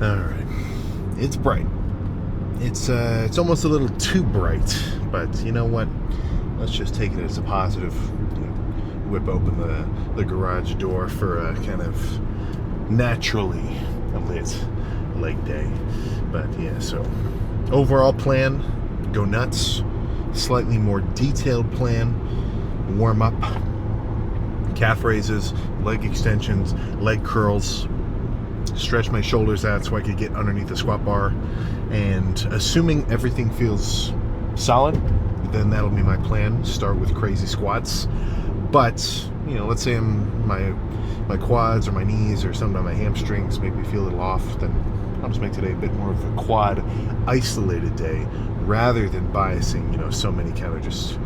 All right. It's bright. It's almost a little too bright, but you know what? Let's just take it as a positive. Whip open the garage door for a kind of naturally lit leg day. But yeah, so overall plan, go nuts. Slightly more detailed plan, warm up, calf raises, leg extensions, leg curls, stretch my shoulders out so I could get underneath the squat bar, and assuming everything feels solid, then that'll be my plan. Start with crazy squats, but let's say my quads or my knees or some of my hamstrings maybe feel a little off, then I'll just make today a bit more of a quad isolated day rather than biasing so many kind of just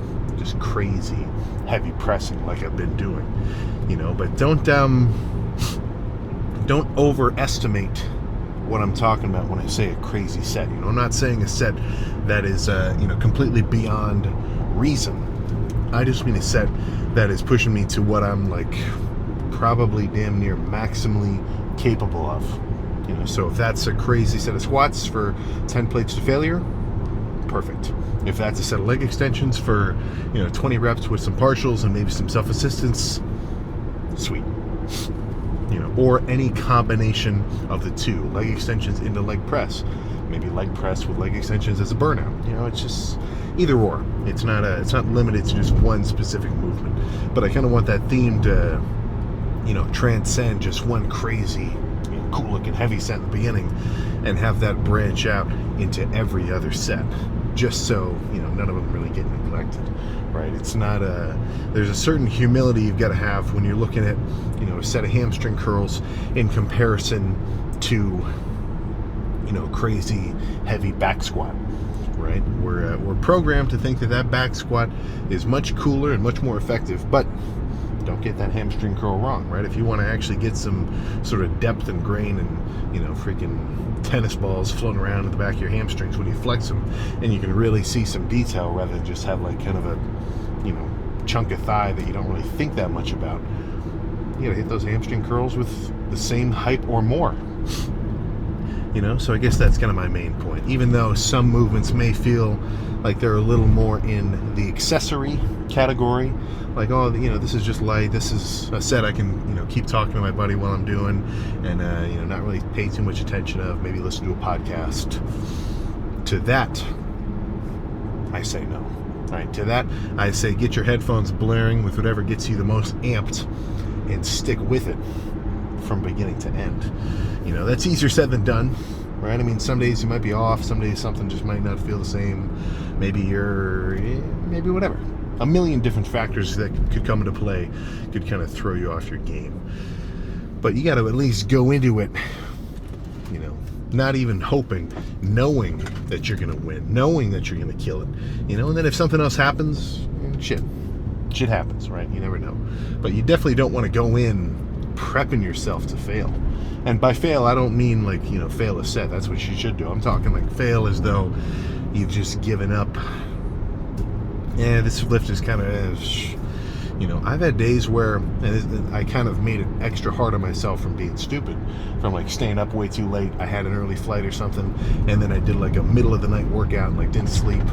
crazy heavy pressing like I've been doing, but don't overestimate what I'm talking about when I say a crazy set. I'm not saying a set that is completely beyond reason. I just mean a set that is pushing me to what I'm probably damn near maximally capable of. So if that's a crazy set of squats for 10 plates to failure, perfect. If that's a set of leg extensions for 20 reps with some partials and maybe some self-assistance, sweet. Or any combination of the two, leg extensions into leg press, maybe leg press with leg extensions as a burnout. It's just either or. It's not limited to just one specific movement. But I kind of want that theme to transcend just one crazy cool looking heavy set in the beginning and have that branch out into every other set, just so none of them really get neglected, right? It's not there's a certain humility you've got to have when you're looking at a set of hamstring curls in comparison to crazy heavy back squat, right? We're programmed to think that back squat is much cooler and much more effective, but don't get that hamstring curl wrong, right? If you want to actually get some sort of depth and grain and freaking tennis balls floating around in the back of your hamstrings when you flex them, and you can really see some detail rather than just have kind of a chunk of thigh that you don't really think that much about, you gotta hit those hamstring curls with the same height or more. So I guess that's kind of my main point. Even though some movements may feel like they're a little more in the accessory category, like, oh, this is just light, this is a set I can keep talking to my buddy while I'm doing, and not really pay too much attention of, maybe listen to a podcast. To that I say no. All right, to that I say get your headphones blaring with whatever gets you the most amped and stick with it from beginning to end. That's easier said than done, right? I mean, some days you might be off, some days something just might not feel the same. Maybe maybe whatever. A million different factors that could come into play could kind of throw you off your game. But you got to at least go into it, not even hoping, knowing that you're going to win, knowing that you're going to kill it, and then if something else happens, shit happens, right? You never know. But you definitely don't want to go in prepping yourself to fail. And by fail, I don't mean fail a set. That's what you should do. I'm talking fail as though you've just given up. Yeah, this lift is kind of, I've had days where I kind of made it extra hard on myself from being stupid, from staying up way too late. I had an early flight or something, and then I did a middle of the night workout and didn't sleep.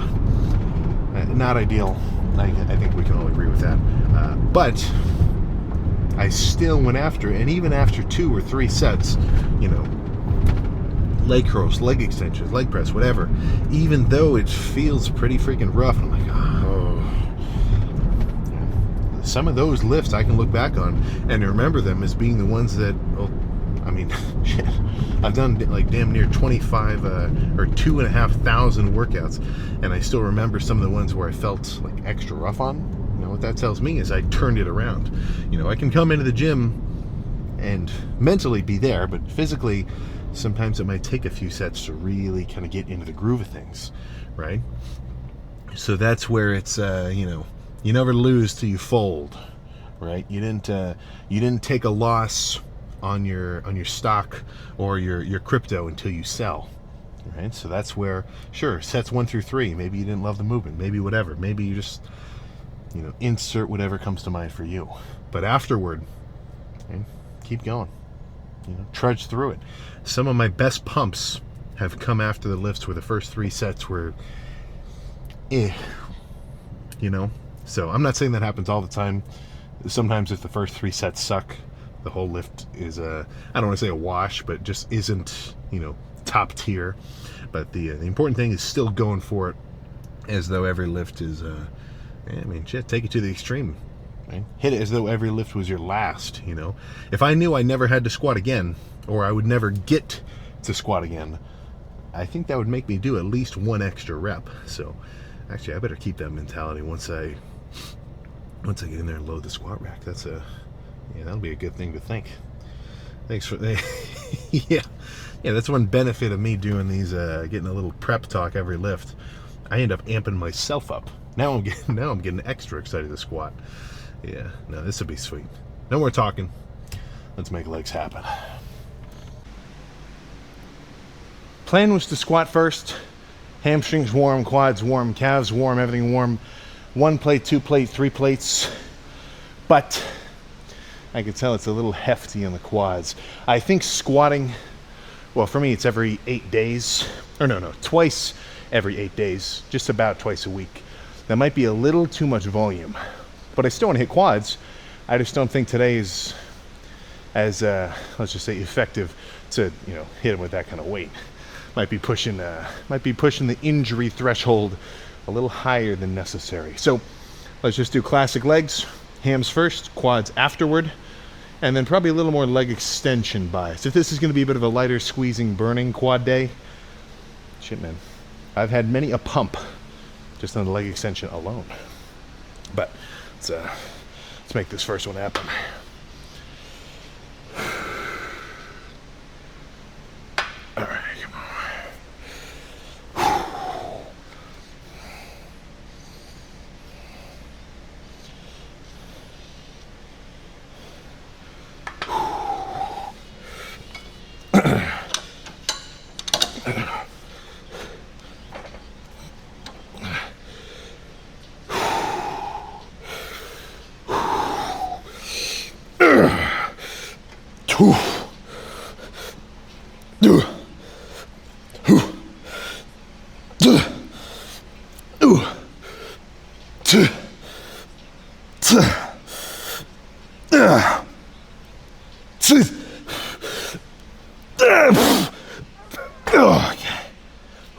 Not ideal. I think we can all agree with that. But I still went after it, and even after 2 or 3 sets, leg curls, leg extensions, leg press, whatever, even though it feels pretty freaking rough, I'm like, oh. Some of those lifts I can look back on and remember them as being the ones that, shit, I've done damn near 25 or 2,500 workouts, and I still remember some of the ones where I felt extra rough on. What that tells me is I turned it around. I can come into the gym and mentally be there, but physically sometimes it might take a few sets to really kind of get into the groove of things, right? So that's where it's you never lose till you fold, right? You didn't take a loss on your stock or your crypto until you sell, right? So that's where, sure, sets 1 through 3, maybe you didn't love the movement, maybe whatever, maybe you just insert whatever comes to mind for you, but afterward, okay, keep going. trudge through it. Some of my best pumps have come after the lifts where the first 3 sets were so I'm not saying that happens all the time. Sometimes if the first 3 sets suck, the whole lift is I don't want to say a wash, but just isn't top tier. But the important thing is still going for it, as though every lift is take it to the extreme, right? Hit it as though every lift was your last. If I knew I never had to squat again, or I would never get to squat again, I think that would make me do at least 1 extra rep. So actually I better keep that mentality once I get in there and load the squat rack. That'll be a good thing to think. Thanks for yeah, that's one benefit of me doing these, getting a little prep talk every lift. I end up amping myself up. Now I'm getting extra excited to squat. Yeah, no, this will be sweet. No more talking. Let's make legs happen. Plan was to squat first. Hamstrings warm, quads warm, calves warm, everything warm. 1 plate, 2 plate, 3 plates. But I can tell it's a little hefty on the quads. I think squatting, well, for me it's every 8 days. Or no, twice every 8 days. Just about twice a week. That might be a little too much volume. But I still want to hit quads. I just don't think today is as, let's just say, effective to, hit them with that kind of weight. Might be pushing the injury threshold a little higher than necessary. So let's just do classic legs. Hams first, quads afterward, and then probably a little more leg extension bias. If this is going to be a bit of a lighter, squeezing, burning quad day, shit, man, I've had many a pump just on the leg extension alone. But let's make this first one happen. All right, come on.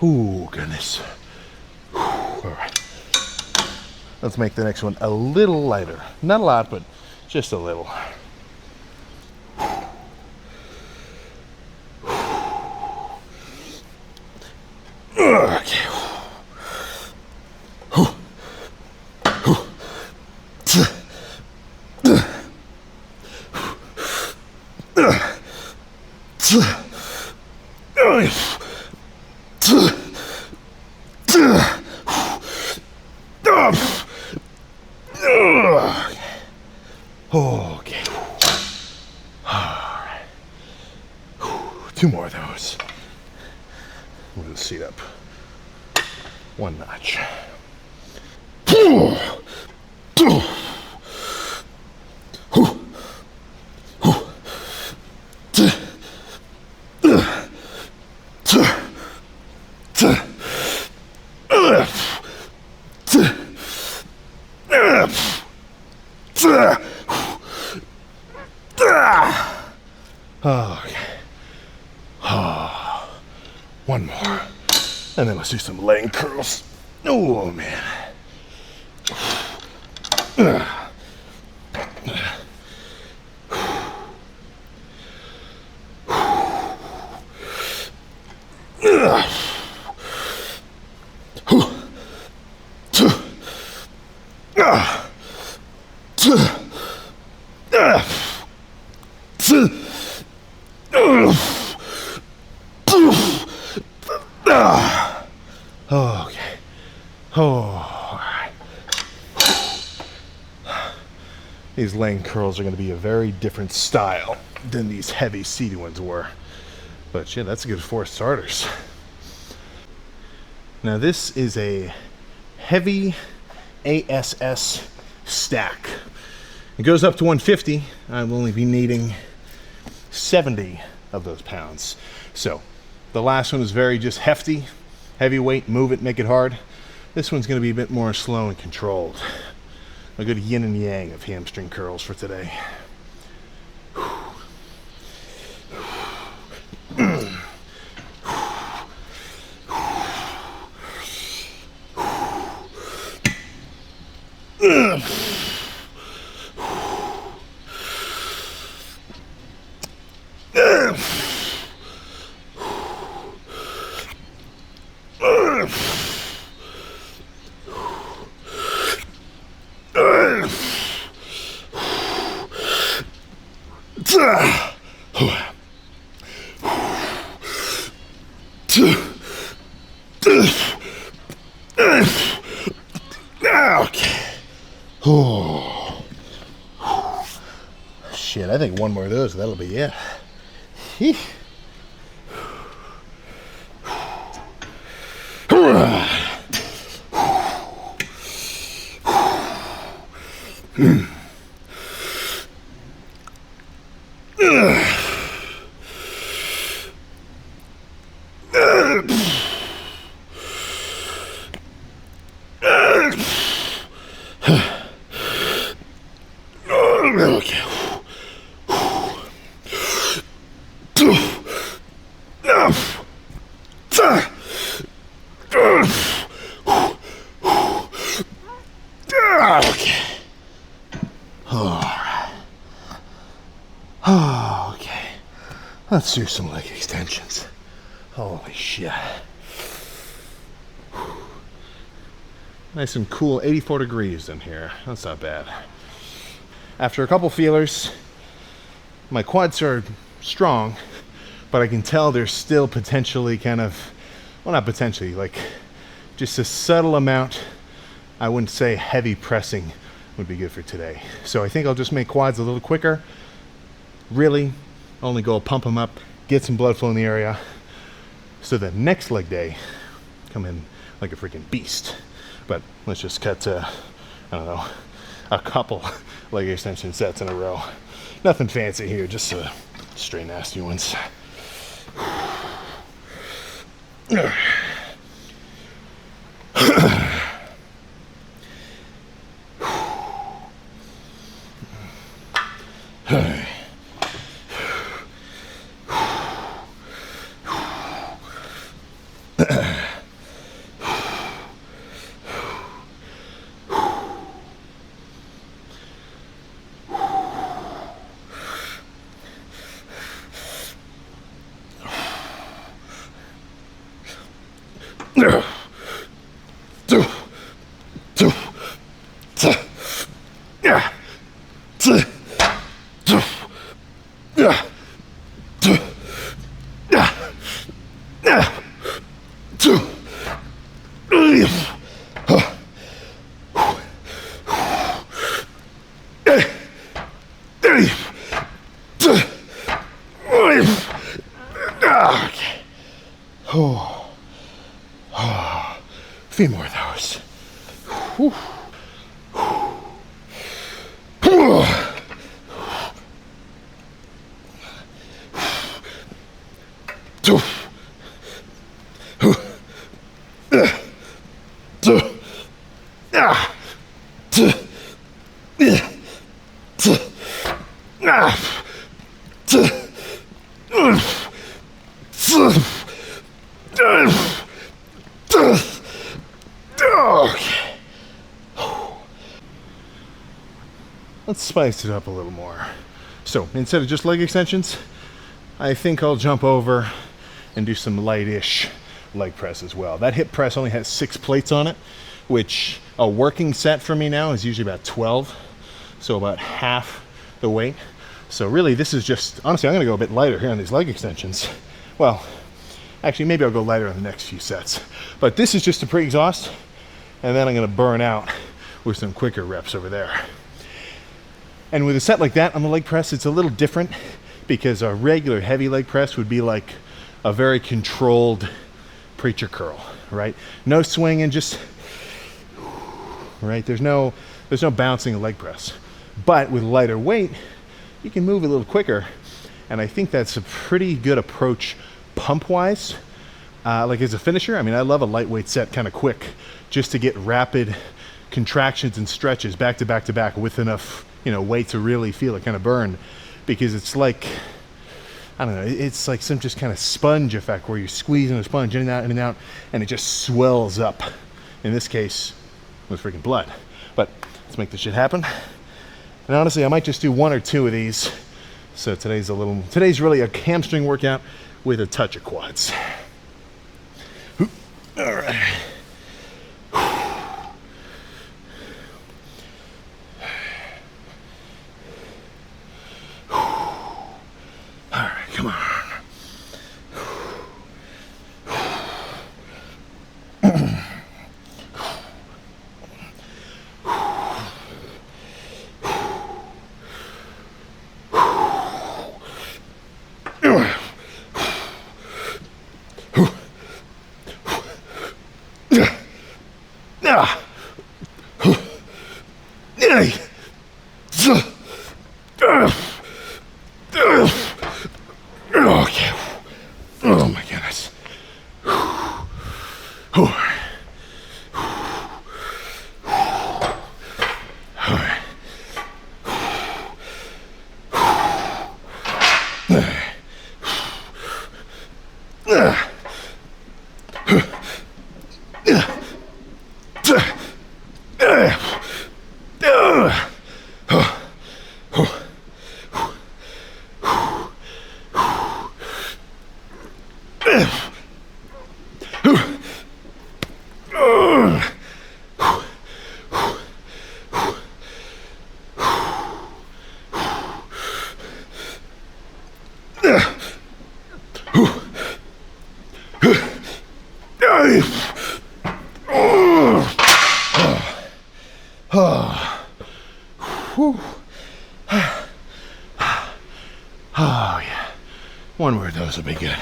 Oh, goodness. All right. Let's make the next one a little lighter. Not a lot, but just a little. Okay. Okay. All right. 2 more of those. Move the seat up 1 notch. Okay. Oh, 1 more. And then let's do some leg curls. Oh, man. Okay. Oh, all right. These leg curls are going to be a very different style than these heavy seated ones were. But shit, that's a good 4 starters. Now this is a heavy ASS stack. It goes up to 150. I will only be needing 70 of those pounds. So the last one was very just hefty, heavyweight, move it, make it hard. This one's going to be a bit more slow and controlled. A good yin and yang of hamstring curls for today. Okay. Shit, I think one more of those, that'll be it. Okay, let's do some leg extensions. Holy shit. Nice and cool, 84 degrees in here. That's not bad. After a couple feelers, my quads are strong, but I can tell there's still potentially kind of, well, not potentially, like just a subtle amount. I wouldn't say heavy pressing would be good for today. So I think I'll just make quads a little quicker. Really only go pump them up, get some blood flow in the area, so the next leg day come in like a freaking beast. But let's just cut to, I don't know, a couple leg extension sets in a row. Nothing fancy here, just straight nasty ones. A few more of those. Let's spice it up a little more. So instead of just leg extensions, I think I'll jump over and do some light-ish leg press as well. That hip press only has 6 plates on it, which a working set for me now is usually about 12, so about half the weight. So really this is just, honestly, I'm gonna go a bit lighter here on these leg extensions. Well, actually maybe I'll go lighter on the next few sets. But this is just a pre-exhaust, and then I'm gonna burn out with some quicker reps over there. And with a set like that on the leg press, it's a little different because a regular heavy leg press would be like a very controlled preacher curl, right? No swinging, just, right? There's no bouncing a leg press. But with lighter weight, you can move a little quicker And I think that's a pretty good approach pump-wise. Like as a finisher, I mean, I love a lightweight set kind of quick just to get rapid contractions and stretches back to back to back with enough, weight to really feel it kind of burn. Because it's like, I don't know, it's like some just kind of sponge effect where you're squeezing a sponge in and out, and it just swells up. In this case, it was freaking blood. But let's make this shit happen. And honestly, I might just do 1 or 2 of these. So today's really a hamstring workout with a touch of quads. All right. All right, come on. Okay. Oh my goodness. Oh yeah, 1 more of those will be good.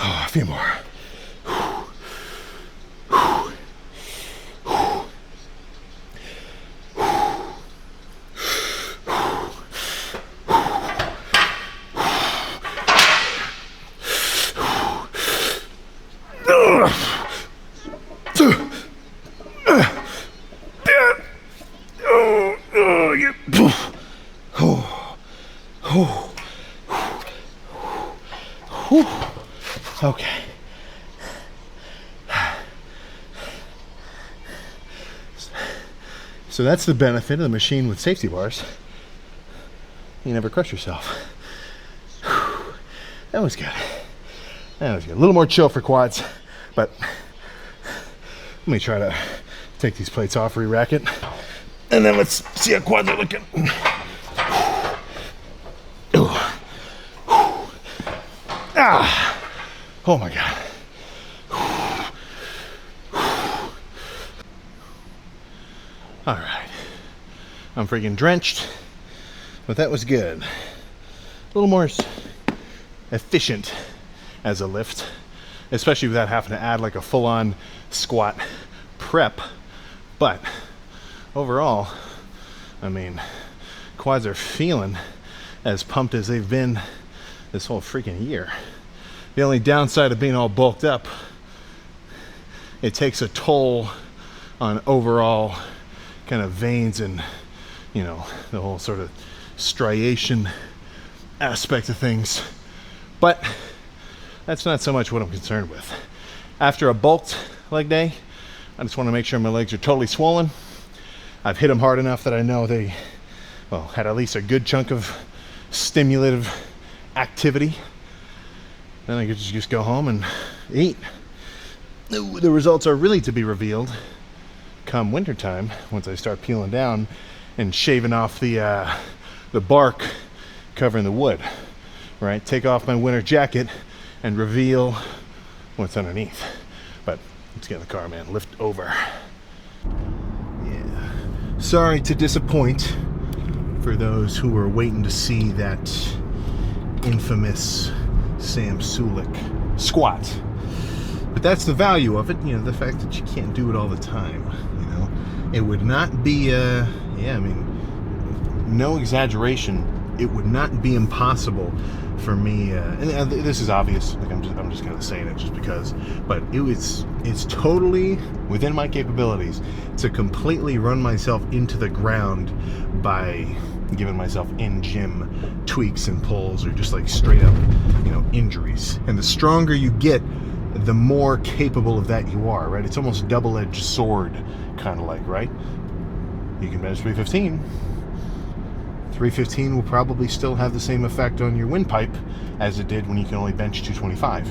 A few more. Okay. So that's the benefit of the machine with safety bars. You never crush yourself. That was good. That was good. A little more chill for quads, but let me try to take these plates off, re-rack it, and then let's see how quads are looking. Ah! Oh my God. All right. I'm freaking drenched, but that was good. A little more efficient as a lift, especially without having to add like a full-on squat prep. But overall, I mean, quads are feeling as pumped as they've been this whole freaking year. The only downside of being all bulked up, it takes a toll on overall kind of veins and, you know, the whole sort of striation aspect of things. But that's not so much what I'm concerned with. After a bulked leg day. I just want to make sure my legs are totally swollen. I've hit them hard enough that I know they, well, had at least a good chunk of stimulative activity. Then I could just go home and eat. The results are really to be revealed come wintertime, once I start peeling down and shaving off the bark covering the wood, right? Take off my winter jacket and reveal what's underneath. But let's get in the car, man. Lift over. Yeah. Sorry to disappoint for those who were waiting to see that infamous Sam Sulik squat. But that's the value of it, you know, the fact that you can't do it all the time, you know. It would not be, no exaggeration, it would not be impossible for me, and this is obvious, like I'm just kind of saying it just because, but it's totally within my capabilities to completely run myself into the ground by giving myself in-gym tweaks and pulls, or just like straight up, you know, injuries. And the stronger you get, the more capable of that you are, right? It's almost double-edged sword, kind of like, right? You can bench 315. 315 will probably still have the same effect on your windpipe as it did when you can only bench 225.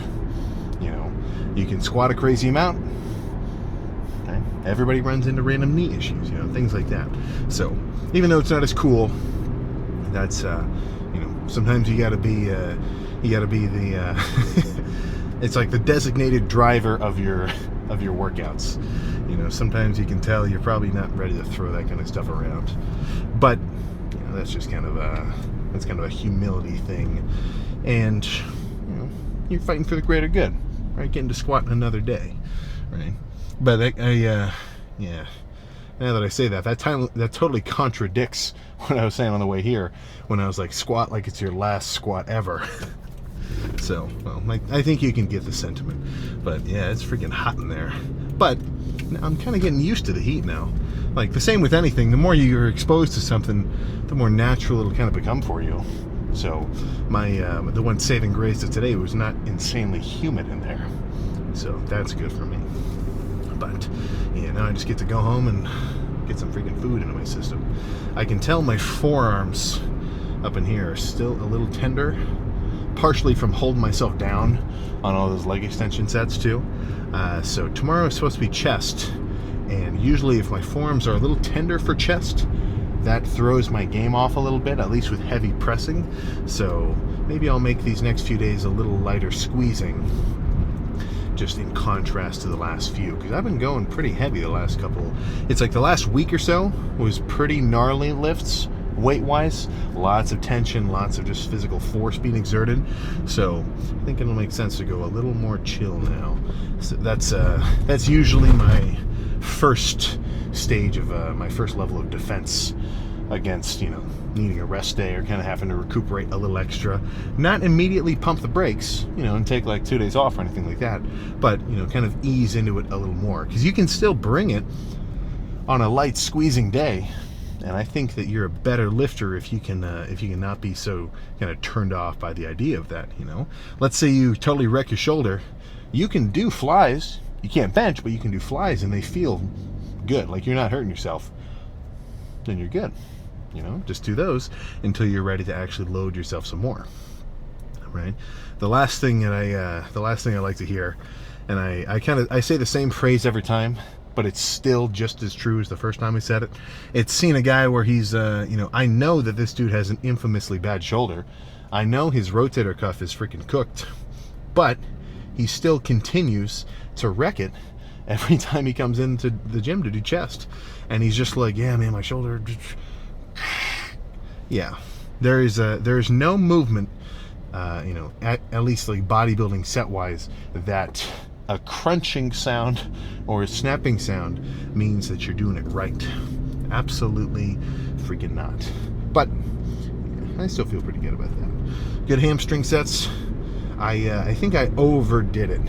You know, you can squat a crazy amount. Okay? Everybody runs into random knee issues, you know, things like that. So, even though it's not as cool, that's, you know, sometimes you gotta be the, it's like the designated driver of your workouts. You know, sometimes you can tell you're probably not ready to throw that kind of stuff around. But, you know, that's just kind of a humility thing. And, you know, you're fighting for the greater good, right? Getting to squat another day, right? But yeah. Now that I say that totally contradicts what I was saying on the way here when I was like, squat like it's your last squat ever. So, well, I think you can get the sentiment. But yeah, it's freaking hot in there. But I'm kind of getting used to the heat now. Like, the same with anything. The more you're exposed to something, the more natural it'll kind of become for you. So, the one saving grace of today was not insanely humid in there. So, that's good for me. But, yeah, now I just get to go home and get some freaking food into my system. I can tell my forearms up in here are still a little tender, partially from holding myself down on all those leg extension sets too. So tomorrow is supposed to be chest, and usually if my forearms are a little tender for chest, that throws my game off a little bit, at least with heavy pressing. So maybe I'll make these next few days a little lighter squeezing, just in contrast to the last few, because I've been going pretty heavy the last couple. It's like the last week or so was pretty gnarly lifts, weight-wise. Lots of tension, lots of just physical force being exerted. So I think it'll make sense to go a little more chill now. So that's usually my first stage of my first level of defense against, you know, needing a rest day or kind of having to recuperate a little extra. Not immediately pump the brakes, you know, and take like 2 days off or anything like that, but, you know, kind of ease into it a little more, because you can still bring it on a light squeezing day. And I think that you're a better lifter if you can not be so kind of turned off by the idea of that, you know. Let's say you totally wreck your shoulder. You can do flies. You can't bench, but you can do flies, and they feel good. Like you're not hurting yourself. Then you're good. You know, just do those until you're ready to actually load yourself some more. Right? The last thing I like to hear, and I say the same phrase every time, but it's still just as true as the first time I said it. It's seeing a guy where he's, you know, I know that this dude has an infamously bad shoulder. I know his rotator cuff is freaking cooked, but he still continues to wreck it every time he comes into the gym to do chest. And he's just like, yeah, man, my shoulder. Yeah, there's no movement, you know, at least like bodybuilding set-wise, that a crunching sound or a snapping sound means that you're doing it right. Absolutely freaking not. But I still feel pretty good about that. Good hamstring sets. I think I overdid it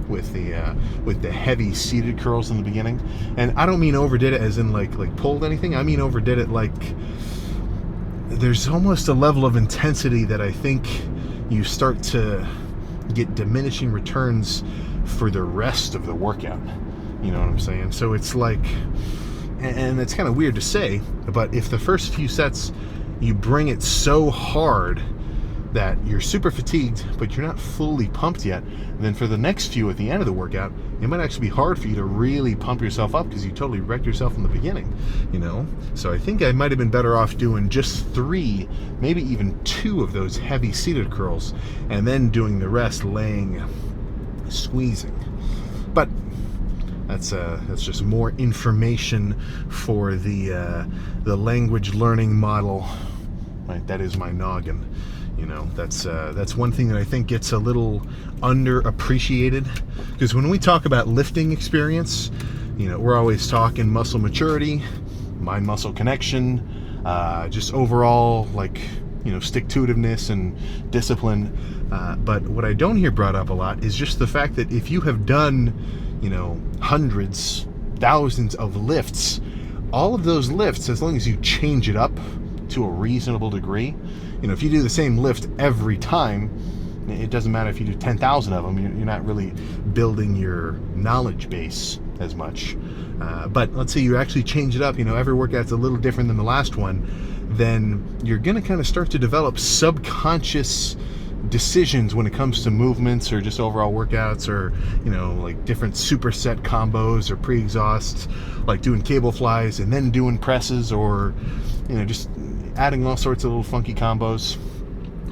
with the heavy seated curls in the beginning, and I don't mean overdid it as in like pulled anything. I mean overdid it like there's almost a level of intensity that I think you start to get diminishing returns for the rest of the workout. You know what I'm saying? So it's like, and it's kind of weird to say, but if the first few sets you bring it so hard that you're super fatigued, but you're not fully pumped yet, then for the next few at the end of the workout, it might actually be hard for you to really pump yourself up because you totally wrecked yourself in the beginning, you know? So I think I might have been better off doing just 3, maybe even 2 of those heavy seated curls, and then doing the rest laying, squeezing. But that's just more information for the language learning model. Right, that is my noggin. You know, that's one thing that I think gets a little underappreciated, because when we talk about lifting experience, you know, we're always talking muscle maturity, mind-muscle connection, just overall, like, you know, stick-to-itiveness and discipline. But what I don't hear brought up a lot is just the fact that if you have done, you know, hundreds, thousands of lifts, all of those lifts, as long as you change it up to a reasonable degree, you know, if you do the same lift every time, it doesn't matter if you do 10,000 of them, you're not really building your knowledge base as much. But let's say you actually change it up, you know, every workout's a little different than the last one, then you're going to kind of start to develop subconscious decisions when it comes to movements or just overall workouts, or, you know, like different superset combos or pre-exhausts, like doing cable flies and then doing presses, or, you know, just adding all sorts of little funky combos,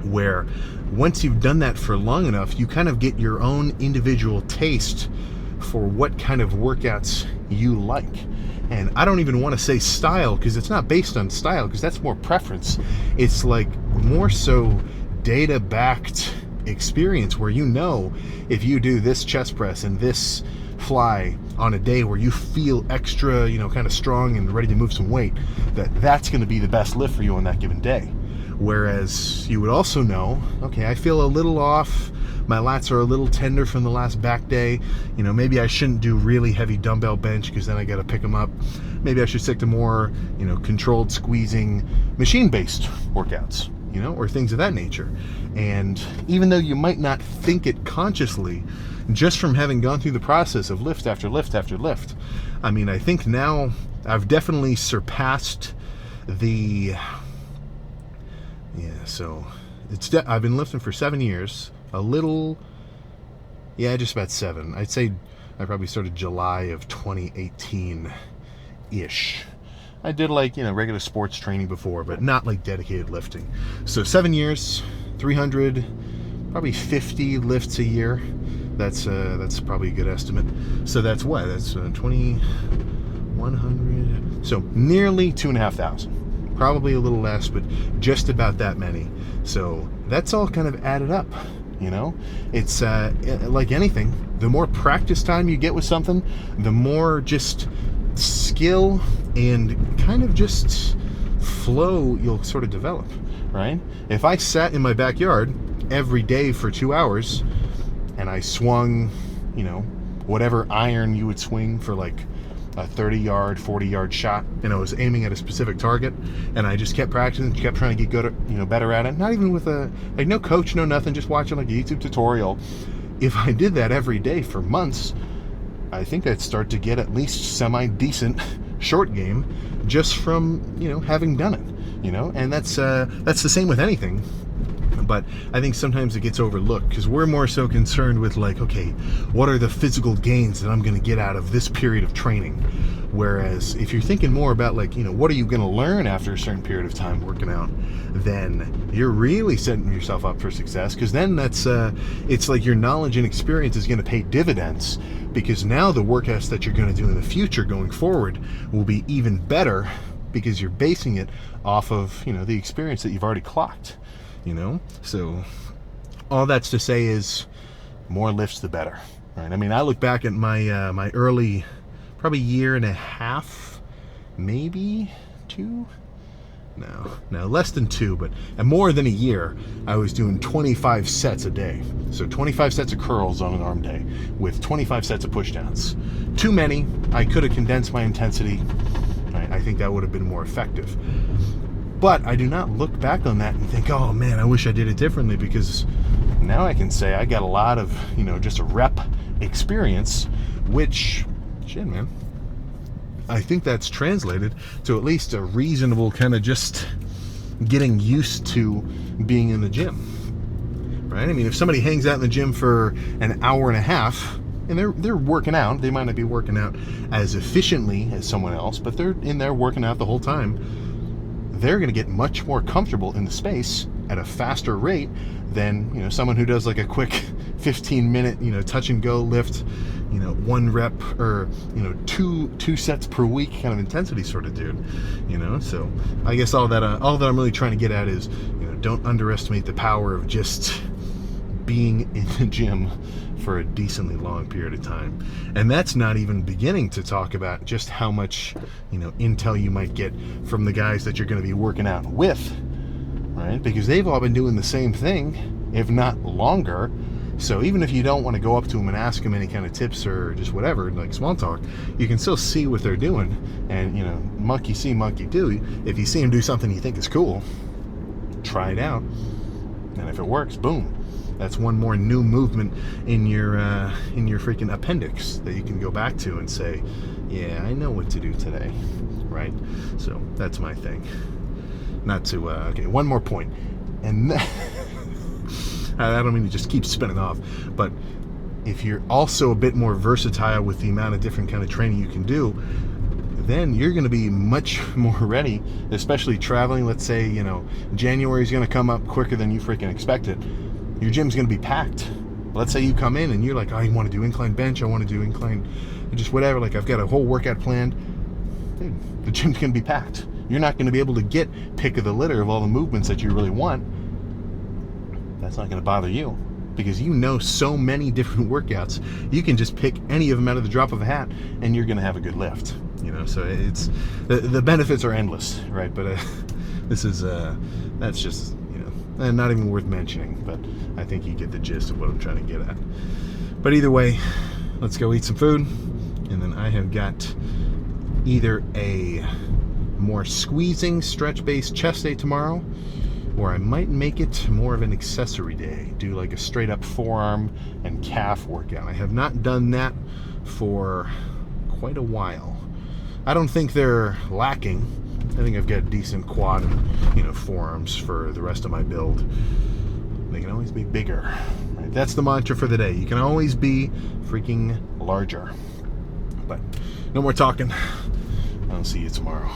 where once you've done that for long enough, you kind of get your own individual taste for what kind of workouts you like. And I don't even want to say style, because it's not based on style, because that's more preference. It's like more so data-backed experience, where, you know, if you do this chest press and this fly on a day where you feel extra, you know, kind of strong and ready to move some weight, that's going to be the best lift for you on that given day. Whereas you would also know, okay, I feel a little off, my lats are a little tender from the last back day, you know, maybe I shouldn't do really heavy dumbbell bench because then I got to pick them up. Maybe I should stick to more, you know, controlled squeezing machine-based workouts, you know, or things of that nature. And even though you might not think it consciously, just from having gone through the process of lift after lift after lift, I mean, I think now I've definitely surpassed the, so I've been lifting for 7 years, just about 7. I'd say I probably started July of 2018-ish. I did, like, you know, regular sports training before, but not like dedicated lifting. So 7 years, 300, probably 50 lifts a year. That's probably a good estimate. So that's what? That's 2,100. So nearly 2,500. Probably a little less, but just about that many. So that's all kind of added up, you know? It's like anything, the more practice time you get with something, the more just skill and kind of just flow you'll sort of develop, right? If I sat in my backyard every day for 2 hours and I swung, you know, whatever iron you would swing for like a 30-yard, 40-yard shot, and I was aiming at a specific target, and I just kept practicing, kept trying to get good, you know, better at it, not even with no coach, no nothing, just watching like a YouTube tutorial. If I did that every day for months, I think I'd start to get at least semi-decent short game just from, you know, having done it, you know. And that's the same with anything. But I think sometimes it gets overlooked because we're more so concerned with, like, okay, what are the physical gains that I'm going to get out of this period of training? Whereas if you're thinking more about, like, you know, what are you going to learn after a certain period of time working out, then you're really setting yourself up for success, because then that's it's like your knowledge and experience is going to pay dividends, because now the workouts that you're going to do in the future going forward will be even better because you're basing it off of, you know, the experience that you've already clocked. You know, so all that's to say is more lifts the better, right? I mean, I look back at my my early, probably year and a half, maybe 2. No, less than 2, but more than a year. I was doing 25 sets a day, so 25 sets of curls on an arm day with 25 sets of pushdowns. Too many. I could have condensed my intensity. I think that would have been more effective. But I do not look back on that and think, oh man, I wish I did it differently, because now I can say I got a lot of, you know, just a rep experience, which shit, man. I think that's translated to at least a reasonable kind of just getting used to being in the gym, right? I mean, if somebody hangs out in the gym for an hour and a half, and they're working out, they might not be working out as efficiently as someone else, but they're in there working out the whole time, they're going to get much more comfortable in the space at a faster rate than, you know, someone who does like a quick 15-minute, you know, touch and go lift, you know, 1 rep or, you know, two sets per week kind of intensity sort of dude, you know. So I guess all that I'm really trying to get at is, you know, don't underestimate the power of just being in the gym for a decently long period of time. And that's not even beginning to talk about just how much, you know, intel you might get from the guys that you're going to be working out with, right? Because they've all been doing the same thing, if not longer. So even if you don't want to go up to them and ask them any kind of tips or just whatever, like small talk, you can still see what they're doing. And, you know, monkey see, monkey do. If you see them do something you think is cool, try it out. And if it works, boom. That's one more new movement in your freaking appendix that you can go back to and say, yeah, I know what to do today, right? So that's my thing. Not to, okay, one more point. And I don't mean to just keep spinning off, but if you're also a bit more versatile with the amount of different kind of training you can do, then you're going to be much more ready, especially traveling. Let's say, you know, January is going to come up quicker than you freaking expected. Your gym's going to be packed. Let's say you come in and you're like, oh, you want to do incline bench, I want to do incline, just whatever, like I've got a whole workout planned. Dude, the gym's going to be packed. You're not going to be able to get pick of the litter of all the movements that you really want. That's not going to bother you because you know so many different workouts. You can just pick any of them out of the drop of a hat and you're going to have a good lift, you know. So it's the benefits are endless, right? But this is that's just, you know, not even worth mentioning, but I think you get the gist of what I'm trying to get at. But either way, let's go eat some food, and then I have got either a more squeezing stretch-based chest day tomorrow, or I might make it more of an accessory day, do like a straight up forearm and calf workout. I have not done that for quite a while. I don't think they're lacking. I think I've got decent quad and, you know, forearms for the rest of my build. They can always be bigger. Right? That's the mantra for the day. You can always be freaking larger. But no more talking. I'll see you tomorrow.